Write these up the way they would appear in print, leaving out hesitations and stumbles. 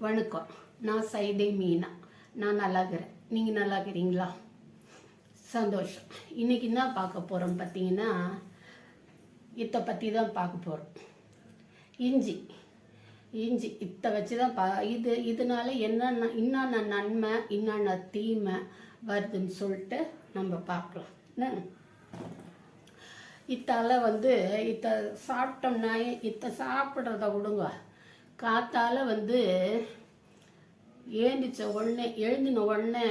வணக்கம். நான் சைதே மீனா. நான் நல்லா இருக்கிறேன். நீங்கள் நல்லா இருக்கிறீங்களா? சந்தோஷம். இன்றைக்கி என்ன பார்க்க போகிறோம் பார்த்தீங்கன்னா, இதை பற்றி தான் பார்க்க போகிறோம். இஞ்சி இதை வச்சு தான் இதனால என்னென்ன நன்மை என்னென்ன தீமை வருதுன்னு சொல்லிட்டு நம்ம பார்க்கலாம். இத்தால இதை சாப்பிட்டோம்னா இதை சாப்பிட்றத விடுங்க. காத்தால் எழுந்தின உடனே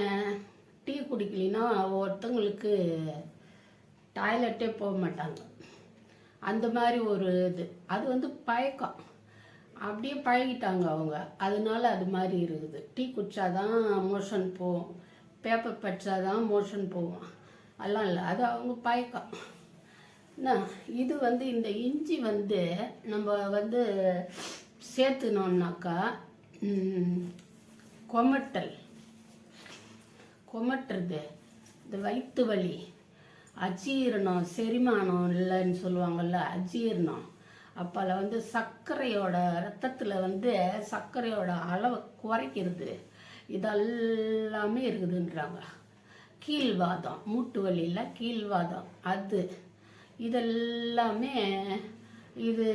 டீ குடிக்கலின்னா ஒருத்தங்களுக்கு டாய்லெட்டே போக மாட்டாங்க. அந்த மாதிரி ஒரு அது பழக்கம். அப்படியே பழகிட்டாங்க அவங்க. அதனால அது மாதிரி இருக்குது. டீ குடித்தாதான் மோஷன் போகும், பேப்பர் படித்தாதான் மோஷன் போகும். அதெல்லாம் இல்லை, அது அவங்க பழக்கம். இது இந்த இஞ்சி நம்ம சேர்த்துனோம்னாக்கா கொமட்டுறது, இந்த வயிற்று வலி, அஜீரணம், செரிமானம் இல்லைன்னு சொல்லுவாங்கள்ல, அஜீரணம். அப்போல சர்க்கரையோட ரத்தத்தில் சர்க்கரையோட அளவை குறைக்கிறது, இதெல்லாமே இருக்குதுன்றாங்க. கீழ்வாதம், மூட்டு வலியில் கீழ்வாதம், இதெல்லாமே இது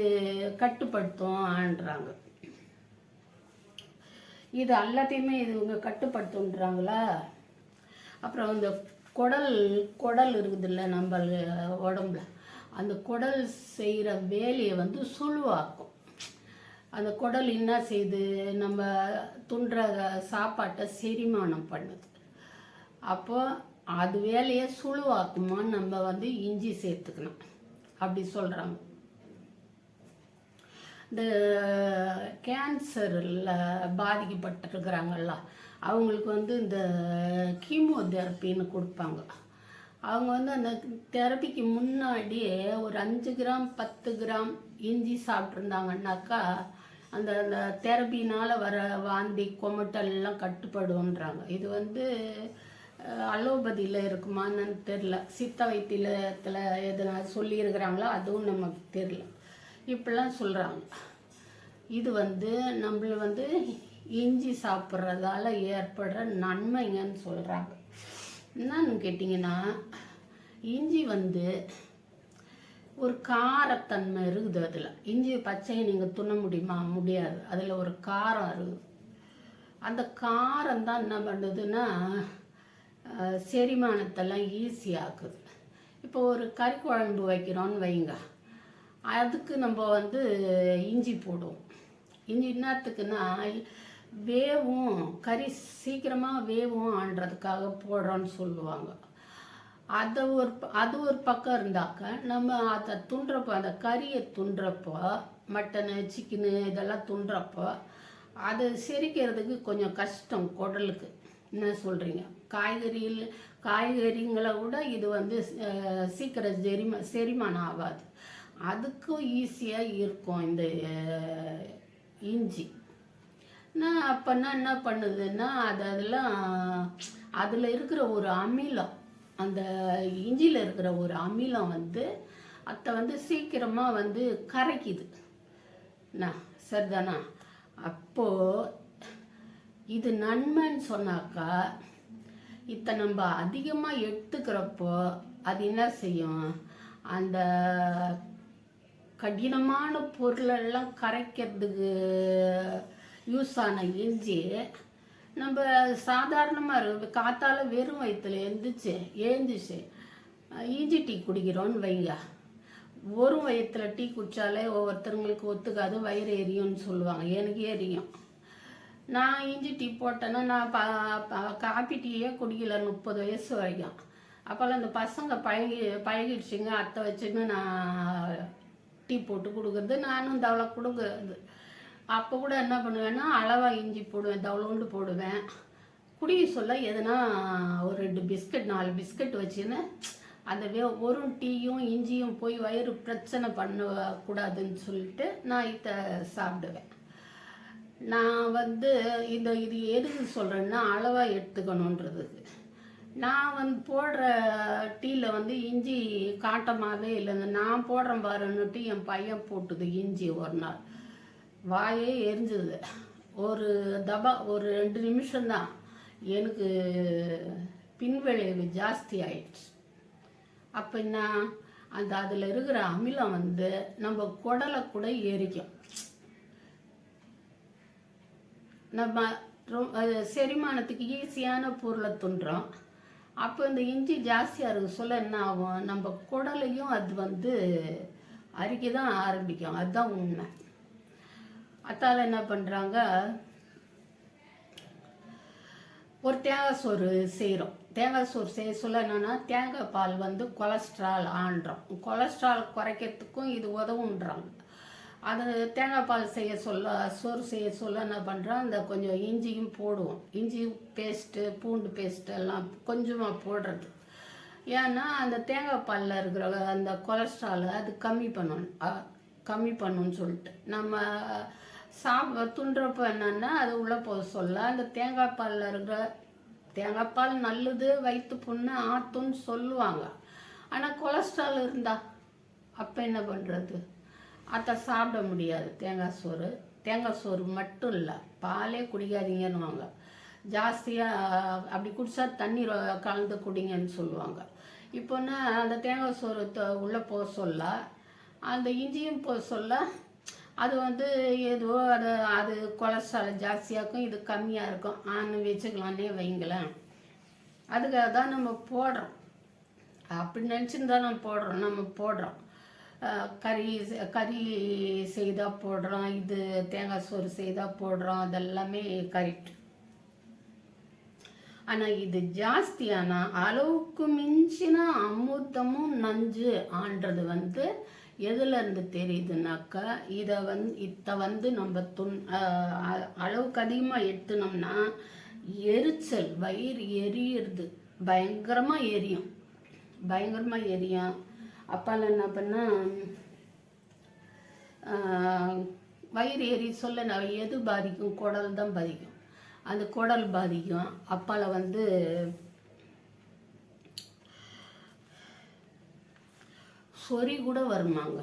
கட்டுப்படுத்தும்ன்றாங்க. இது எல்லாத்தையுமே இவங்க கட்டுப்படுத்துன்றாங்களா. அப்புறம் இந்த குடல் இருக்குதுல்ல நம்ம உடம்புல, அந்த குடல் செய்கிற வேலையை சுழுவாக்கும். அந்த குடல் என்ன செய்யுது, நம்ம துன்ற சாப்பாட்டை செரிமானம் பண்ணுது. அப்போ அது வேலையை சுழுவாக்குமான்னு நம்ம இஞ்சி சேர்த்துக்கணும் அப்படி சொல்கிறாங்க. இந்த கேன்சரில் பாதிக்கப்பட்டிருக்கிறாங்கல்ல, அவங்களுக்கு இந்த கீமோதெரப்பின்னு கொடுப்பாங்க. அவங்க அந்த தெரப்பிக்கு முன்னாடியே ஒரு 5 கிராம் 10 கிராம் இஞ்சி சாப்பிட்ருந்தாங்கன்னாக்கா அந்த தெரப்பினால் வர வாந்தி கொமட்டல்லாம் கட்டுப்படுன்றாங்க. இது அலோபதியில் இருக்குமான்னு தெரில, சித்த வைத்தியத்தில் எதனா சொல்லியிருக்கிறாங்களோ அதுவும் நமக்கு தெரில. இப்படிலாம் சொல்கிறாங்க. இது நம்மள இஞ்சி சாப்பிட்றதால ஏற்படுற நன்மைங்கன்னு சொல்கிறாங்க. என்னன்னு கேட்டிங்கன்னா, இஞ்சி ஒரு காரத்தன்மை இருக்குது. அதில் இஞ்சி பச்சையை நீங்கள் துண்ண முடியாது. அதில் ஒரு காரம் இருக்குது. அந்த காரம் தான் என்ன பண்ணுதுன்னா செரிமானத்தெல்லாம் ஈஸியாக்குது. இப்போ ஒரு கறி குழம்பு வைக்கிறோன்னு வைங்க, அதுக்கு நம்ம இஞ்சி போடுவோம். இஞ்சி என்னத்துக்குன்னா வேவும், கறி சீக்கிரமாக வேவும்ன்றதுக்காக போடுறோன்னு சொல்லுவாங்க. அது ஒரு பக்கம் இருந்தாக்க, நம்ம அதை துண்டுறப்போ, அந்த கறியை துண்டுறப்போ, மட்டனு சிக்கனு இதெல்லாம் துண்டுறப்போ அது செரிக்கிறதுக்கு கொஞ்சம் கஷ்டம் குடலுக்கு. என்ன சொல்கிறீங்க? காய்கறிங்களை விட இது சீக்கிரம் செரிமானம் ஆகாது. அதுக்கும் ஈஸியாக இருக்கும் இந்த இஞ்சி. அப்போனா என்ன பண்ணுதுன்னா அதில் இருக்கிற ஒரு அமிலம், அந்த இஞ்சியில் இருக்கிற ஒரு அமிலம் அதை சீக்கிரமாக கரைக்குது. சரிதானா? அப்போது இது நன்மைன்னு சொன்னாக்கா, இதை நம்ம அதிகமாக எடுத்துக்கிறப்போ அது என்ன செய்யும், அந்த கடினமான பொருளெல்லாம் கரைக்கிறதுக்கு யூஸ் ஆன இஞ்சி நம்ம சாதாரணமாக காத்தால் வெறும் வயிற்றுல எழுந்துச்சு இஞ்சி டீ குடிக்கிறோன்னு வைங்க. ஒரு வயிற்றுல டீ குடித்தாலே ஒவ்வொருத்தருங்களுக்கு ஒத்துக்காது, வயிறு எரியும்னு சொல்லுவாங்க. எனக்கு எரியும். நான் இஞ்சி டீ போட்டேன்னா நான் காப்பி டீயே குடிக்கல 30 வயசு வரைக்கும். அப்போல்லாம் இந்த பசங்க பழகிடுச்சுங்க, அத்தை வச்சுன்னு நான் டீ போட்டு கொடுக்குறது, நானும் தவளை கொடுக்குறது. அப்போ கூட என்ன பண்ணுவேன்னா அளவாக இஞ்சி போடுவேன், தவளோண்டு போடுவேன். குடிக்க சொல்ல எதுனா ஒரு 2 பிஸ்கட் 4 பிஸ்கட் வச்சுன்னு அந்த ஒரு டீயும் இஞ்சியும் போய் வயிறு பிரச்சனை பண்ணக்கூடாதுன்னு சொல்லிட்டு நான் இதை சாப்பிடுவேன். நான் இது எதுக்கு சொல்கிறேன்னா அளவாக எடுத்துக்கணுன்றதுக்கு. நான் போடுற டீயில் இஞ்சி காட்டமாகவே இல்லைங்க. நான் போடுறேன் பாருன்னுட்டு என் பையன் போட்டுது இஞ்சி ஒரு நாள். வாயே எரிஞ்சுது. ஒரு ஒரு 2 நிமிஷம்தான் எனக்கு பின்விளைவு ஜாஸ்தி ஆயிடுச்சு. அப்போ என்ன, அதில் இருக்கிற அமிலம் வந்து நம்ம குடலை கூட எரிக்கும். நம்ம செரிமானத்துக்கு ஈஸியான பொருளை துண்டுறோம். அப்போ இந்த இஞ்சி ஜாஸ்தியாக இருக்க சொல்ல என்ன ஆகும், நம்ம குடலையும் அது வந்து அரிக்க தான் ஆரம்பிக்கும். அதுதான் உண்மை. அதால் என்ன பண்ணுறாங்க, ஒரு தேங்காய் சோறு செய்கிறோம். தேங்காய் சோறு செய்ய சொல்ல என்னென்னா, தேங்காய் பால் வந்து கொலஸ்ட்ரால் ஆன்றோம். கொலஸ்ட்ரால் குறைக்கிறதுக்கும் இது உதவுன்றாங்க. அது தேங்காய் பால் செய்ய சொல்ல, சோறு செய்ய சொல்ல என்ன பண்ணுறோம், அந்த கொஞ்சம் இஞ்சியும் போடுவோம். இஞ்சி பேஸ்ட்டு, பூண்டு பேஸ்ட்டு எல்லாம் கொஞ்சமாக போடுறது. ஏன்னா அந்த தேங்காய் பாலில் இருக்கிற அந்த கொலஸ்ட்ரால் அது கம்மி பண்ணணும்னு சொல்லிட்டு நம்ம துண்டுறப்போ என்னென்னா அது உள்ளே போக சொல்ல அந்த தேங்காய் பாலில் இருக்கிற தேங்காய் பால் நல்லது, வயிற்று புண்ணு ஆற்றுன்னு சொல்லுவாங்க. ஆனால் கொலஸ்ட்ரால் இருந்தால் அப்போ என்ன பண்ணுறது, அதை சாப்பிட முடியாது. தேங்காய் சோறு மட்டும் இல்லை, பாலே குடிக்காதீங்கன்னுவாங்க. ஜாஸ்தியாக அப்படி குடித்தா தண்ணி கலந்து குடிங்கன்னு சொல்லுவாங்க. இப்போன்னா அந்த தேங்காய் சோறு உள்ளே போக சொல்ல அந்த இஞ்சியும் போக சொல்ல அது வந்து ஏதோ அது கொலஸ்ட்ரால் ஜாஸ்தியாகும், இது கம்மியாக இருக்கும் ஆன்னு வச்சுக்கலான்னே வைங்களேன். அதுக்காக தான் நம்ம போடுறோம். அப்படி நினச்சின்னு தான் நம்ம போடுறோம். கறி செய்தால் போடுறோம், இது தேங்காய் சோறு செய்தால் போடுறோம், அதெல்லாமே கரெக்ட். ஆனால் இது ஜாஸ்தியான அளவுக்கு மிஞ்சின அமிர்தமும் நஞ்சு ஆன்றது வந்து எதுலேருந்து தெரியுதுனாக்கா, இதை வந்து நம்ம அளவுக்கு அதிகமாக எடுத்துனோம்னா எரிச்சல், வயிறு எரியுறது, பயங்கரமாக எரியும். அப்பால் என்ன பண்ணால் வயிறு எரி சொல்ல நான் எது பாதிக்கும், குடல் தான் பாதிக்கும். அந்த குடல் பாதிக்கும். அப்பால் வந்து சொறி கூட வருமாங்க.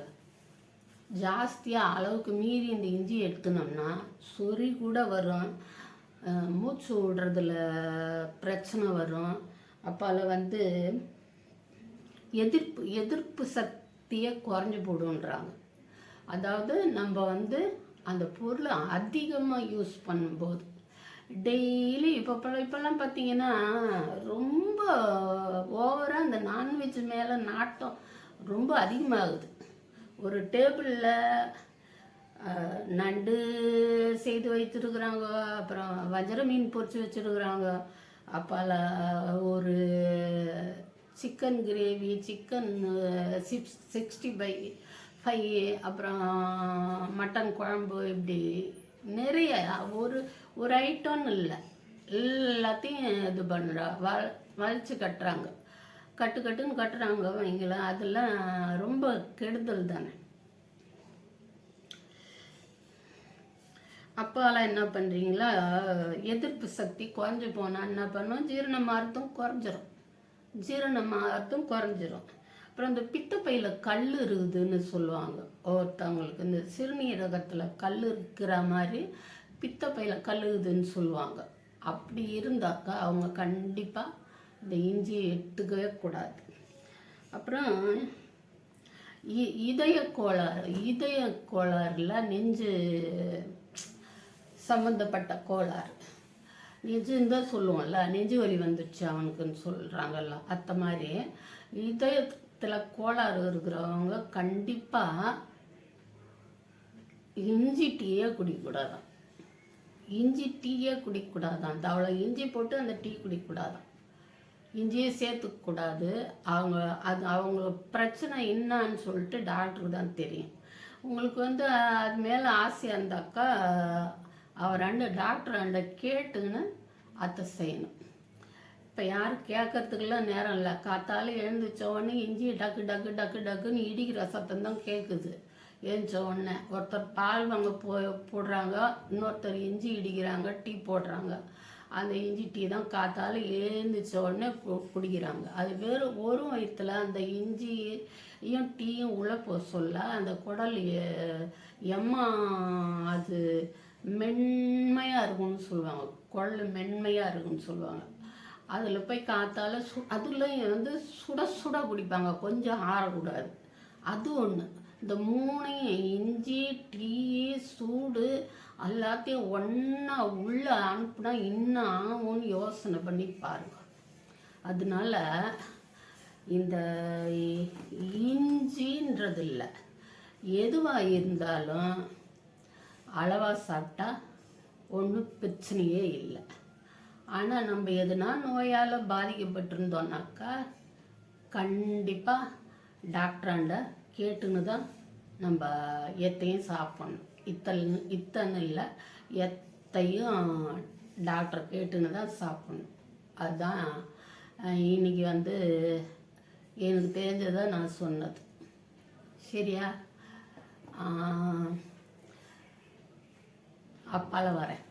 ஜாஸ்தியாக அளவுக்கு மீறி இந்த இஞ்சி எடுத்துனோம்னா சொறி கூட வரும், மூச்சு விடுறதுல பிரச்சனை வரும். அப்பால் வந்து எதிர்ப்பு சக்தியை குறைஞ்சி போடுன்றாங்க. அதாவது நம்ம வந்து அந்த பொருளை அதிகமாக யூஸ் பண்ணும்போது டெய்லி இப்போல்லாம் பார்த்தீங்கன்னா ரொம்ப ஓவராக அந்த நான்வெஜ் மேலே நாட்டம் ரொம்ப அதிகமாகுது. ஒரு டேபிளில் நண்டு செய்து வைத்துருக்குறாங்க, அப்புறம் வஞ்சர மீன் பொரிச்சு வச்சுருக்குறாங்க, அப்பால் ஒரு சிக்கன் கிரேவி, சிக்கன் 65, அப்புறம் மட்டன் குழம்பு, இப்படி நிறைய ஒரு ஐட்டம்னு இல்லை, எல்லாத்தையும் இது பண்ணுறா வளைச்சி கட்டுறாங்க. கட்டுன்னு கட்டுறாங்க வைங்களேன். அதெல்லாம் ரொம்ப கெடுதல் தானே. அப்போலாம் என்ன பண்ணுறீங்களா, எதிர்ப்பு சக்தி குறைஞ்சி போனால் என்ன பண்ணோம், ஜீரணமாகறதும் குறைஞ்சிரும். அப்புறம் இந்த பித்தப்பையில் கல் இருக்குதுன்னு சொல்லுவாங்க ஒருத்தவங்களுக்கு. இந்த சிறுநீரகத்தில் கல் இருக்கிற மாதிரி பித்தப்பையில் கல் இருக்குதுன்னு சொல்லுவாங்க. அப்படி இருந்தாக்கா அவங்க கண்டிப்பாக இந்த இஞ்சி எடுத்துக்கவே கூடாது. அப்புறம் இதய கோளாறுல நெஞ்சு சம்மந்தப்பட்ட கோளாறு, நெஞ்சுன்னு தான் சொல்லுவோம்ல, நெஞ்சு வலி வந்துடுச்சு அவனுக்குன்னு சொல்கிறாங்கல்ல, அந்த மாதிரி இதயத்தில் கோளாறு இருக்கிறவங்க கண்டிப்பாக இஞ்சி டீயே குடிக்கக்கூடாதான். அவ்வளோ இஞ்சி போட்டு அந்த டீ குடிக்கக்கூடாதான், இஞ்சியே சேர்த்துக்கூடாது. அவங்க பிரச்சனை என்னான்னு சொல்லிட்டு டாக்டருக்கு தான் தெரியும். உங்களுக்கு வந்து அது மேலே ஆசையாக இருந்தாக்கா டாக்டர் கேட்டுன்னு அதை செய்யணும். இப்போ யாரும் கேட்கறதுக்கெல்லாம் நேரம் இல்லை. காத்தால எழுந்திரிச்ச உடனே இஞ்சி டக்குன்னு இடிக்கிற சத்தம் தான் கேட்குது. எழுந்திரிச்ச உடனே ஒருத்தர் பால் வாங்க போடுறாங்க, இன்னொருத்தர் இஞ்சி இடிக்கிறாங்க, டீ போடுறாங்க. அந்த இஞ்சி டீ தான் காத்தால எழுந்திரிச்ச உடனே குடிக்கிறாங்க. அது வெறும் ஒரு வயிற்றுல அந்த இஞ்சியும் டீயும் உள்ள போக சொல்ல அந்த குடல் அது மென்மையாக இருக்கும்னு சொல்லுவாங்க, குடல் மென்மையாக இருக்குன்னு சொல்லுவாங்க. அதில் போய் காத்தால அதுலேயும் வந்து சுட சுட குடிப்பாங்க, கொஞ்சம் ஆறக்கூடாது. அது ஒன்று. இந்த மூணையும் இஞ்சி, டீ, சூடு எல்லாத்தையும் ஒன்றா உள்ளே அனுப்புனா இன்னும் ஆகும்னு யோசனை பண்ணி பாருங்க. அதனால இந்த இஞ்சின்றது இல்லை, எதுவாக இருந்தாலும் அளவாக சாப்பிட்டா ஒன்றும் பிரச்சனையே இல்லை. ஆனால் நம்ம எதுனா நோயால் பாதிக்கப்பட்டிருந்தோன்னாக்கா கண்டிப்பாக டாக்டராண்ட கேட்டுன்னு தான் நம்ம எத்தையும் சாப்பிட்ணும். இத்தனை இல்லை, எத்தையும் டாக்டர் கேட்டுன்னு தான் சாப்பிட்ணும். அதுதான் இன்னைக்கு வந்து எனக்கு தெரிஞ்சதை நான் சொன்னது. சரியா? அப்பால வரேன்.